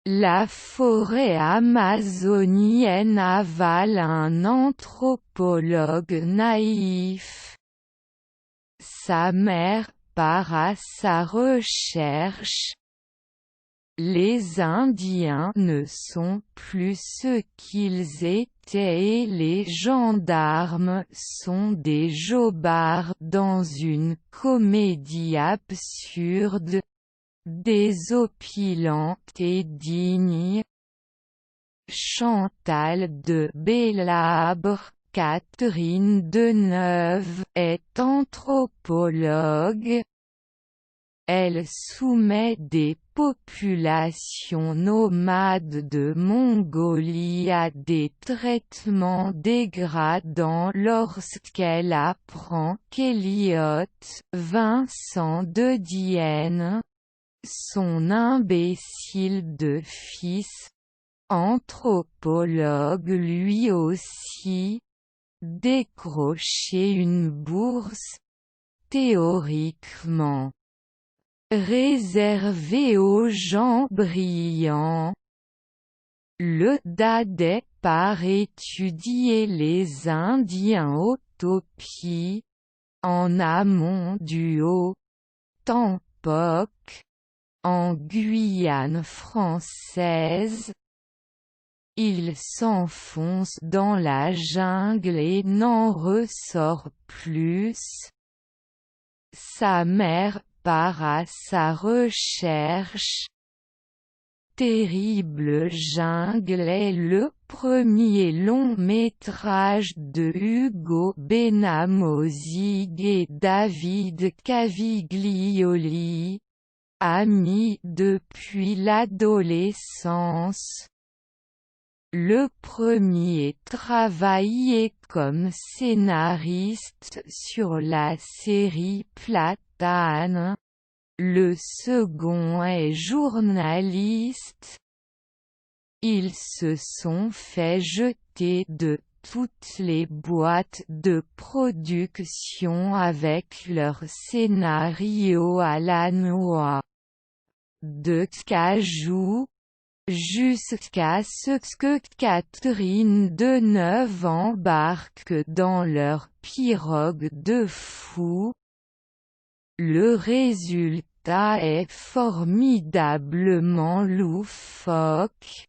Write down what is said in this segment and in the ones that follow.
La forêt amazonienne avale un anthropologue naïf. Sa mère part à sa recherche. Les Indiens ne sont plus ce qu'ils étaient et les gendarmes sont des jobards dans une comédie absurde, désopilante et digne. Chantal de Bélabre, Catherine Deneuve, est anthropologue. Elle soumet des populations nomades de Mongolie à des traitements dégradants lorsqu'elle apprend qu'Eliot, Vincent de Dienne, son imbécile de fils, anthropologue lui aussi, décroché une bourse, théoriquement réservée aux gens brillants. Le Dadais part étudier les Indiens Hotopi, en amont du Haut-Tampoc, en Guyane française. Il s'enfonce dans la jungle et n'en ressort plus. Sa mère part à sa recherche. Terrible jungle est le premier long-métrage de Ugo Benamozig et David Caviglioli, amis depuis l'adolescence. Le premier travaillait comme scénariste sur la série Platane. Le second est journaliste. Ils se sont fait jeter de toutes les boîtes de production avec leurs scénarios à la noix. De cajou, jusqu'à ce que Catherine Deneuve embarque dans leur pirogue de fou. Le résultat est formidablement loufoque.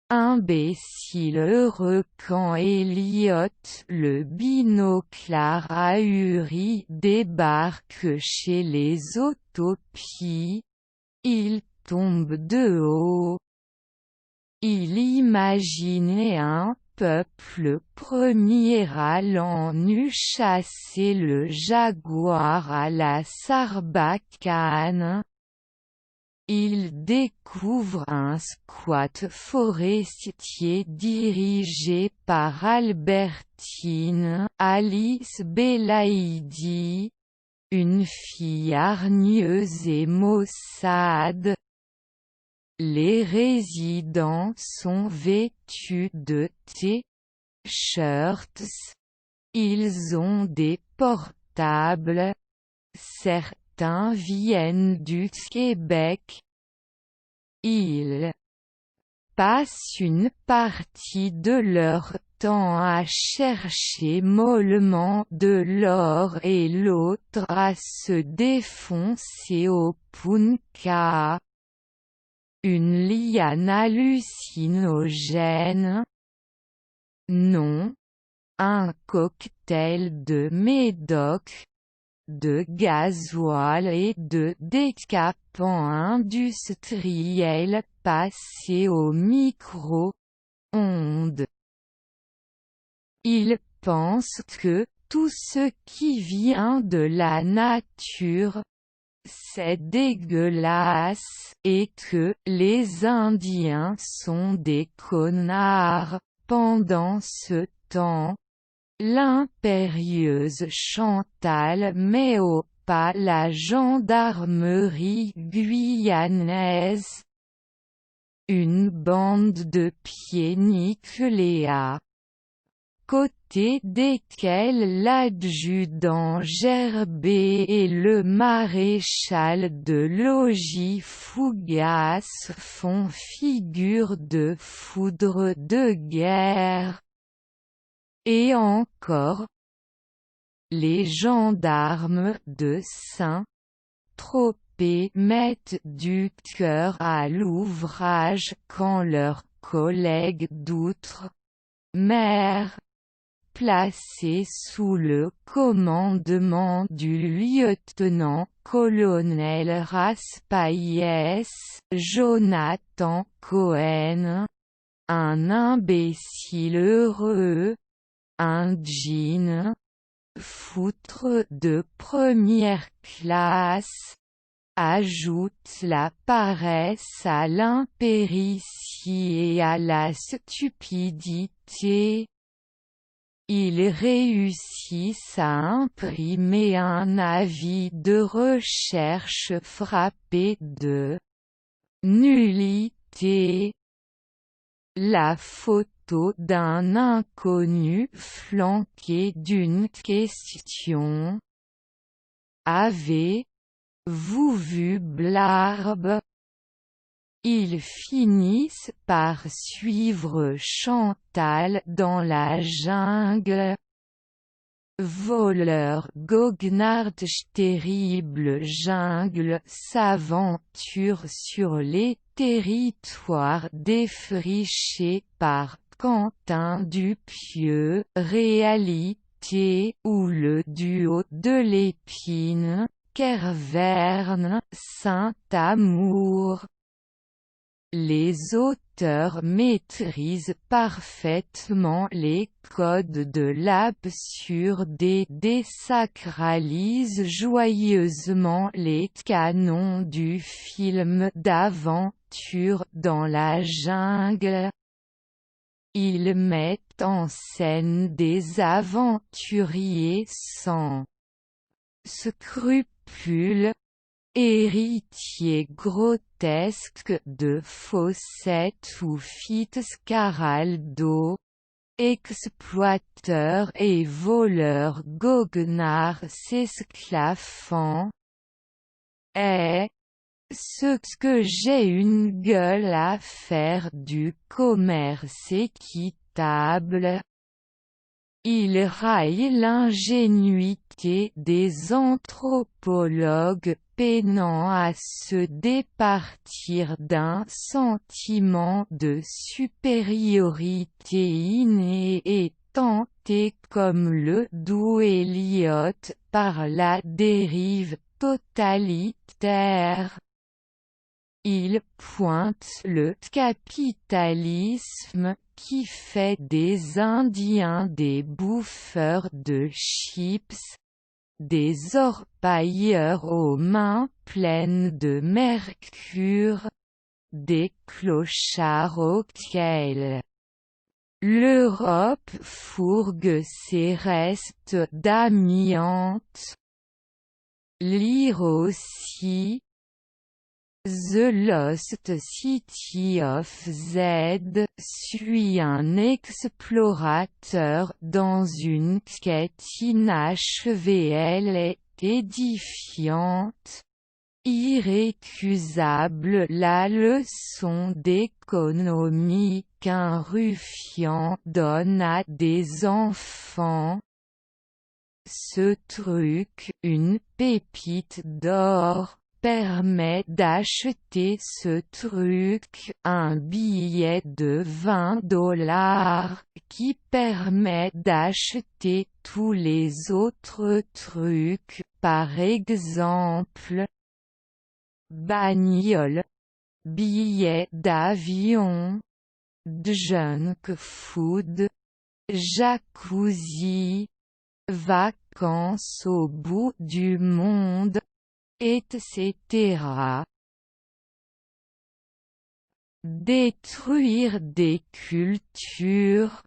Imbécile heureux quand Eliot le binocle ahuri débarque chez les Hotopi. Il tombe de haut. Il imaginait un peuple premier allant nu chasser le jaguar à la Sarbacane. Il découvre un squat forestier dirigé par Albertine, Alice Belaïdi, une fille hargneuse et maussade. Les résidents sont vêtus de t-shirts. Ils ont des portables. Certains viennent du Québec. Ils passent une partie de leur temps à chercher mollement de l'or et l'autre à se défoncer au punka. Une liane hallucinogène? Non. Un cocktail de médoc, de gasoil et de décapant industriel passé au micro-ondes. Ils pensent que tout ce qui vient de la nature, c'est dégueulasse, et que les Indiens sont des connards. Pendant ce temps, l'impérieuse Chantal met au pas la gendarmerie guyanaise. Une bande de pieds nickelés à côté desquels l'adjudant Gerbet et le maréchal de logis Fougas font figure de foudre de guerre. Et encore, les gendarmes de Saint-Tropez mettent du cœur à l'ouvrage quand leurs collègues d'outre-mer, placés sous le commandement du lieutenant-colonel Raspaillès Jonathan Cohen, un imbécile heureux, un djinn, foutre de première classe, ajoute la paresse à l'impéritie et à la stupidité. Ils réussissent à imprimer un avis de recherche frappé de nullité. La photo d'un inconnu flanqué d'une question. Avez-vous vu Blarbe? Ils finissent par suivre Chantal dans la jungle. Voleur goguenardche, terrible jungle s'aventure sur les territoires défrichés par Quentin Dupieux, réalité où le duo de l'Épine, Kerverne, Saint-Amour. Les auteurs maîtrisent parfaitement les codes de l'absurde et désacralisent joyeusement les canons du film d'aventure dans la jungle. Ils mettent en scène des aventuriers sans scrupules, héritiers grotesques de Fawcett ou Fitzcarraldo, exploiteurs et voleurs goguenards s'esclaffant. Ce que j'ai une gueule à faire du commerce équitable. Il raille l'ingénuité des anthropologues peinant à se départir d'un sentiment de supériorité inné et tenté comme le doux Eliot par la dérive totalitaire. Il pointe le capitalisme qui fait des Indiens des bouffeurs de chips, des orpailleurs aux mains pleines de mercure, des clochards auxquels l'Europe fourgue ses restes d'amiante. Lire aussi The Lost City of Z suit un explorateur dans une quête inachevée. Elle est édifiante, irrécusable, la leçon d'économie qu'un ruffian donne à des enfants. Ce truc, une pépite d'or, permet d'acheter ce truc, un billet de $20, qui permet d'acheter tous les autres trucs, par exemple bagnole, billet d'avion, junk food, jacuzzi, vacances au bout du monde, etc. Détruire des cultures,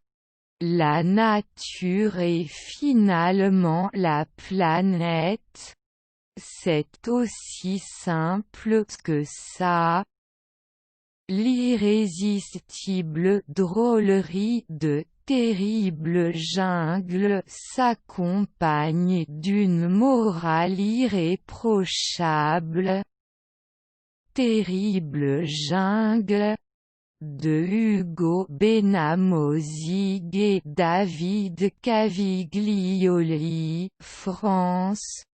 la nature et finalement la planète. C'est aussi simple que ça. L'irrésistible drôlerie de Terrible Jungle s'accompagne d'une morale irréprochable. Terrible Jungle de Ugo Benamozig et David Caviglioli, France,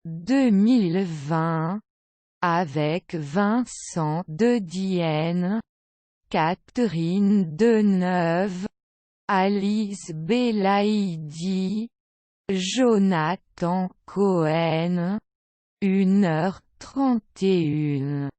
2020, avec Vincent de Dienne, Catherine Deneuve, Alice Belaïdi, Jonathan Cohen, 1h31.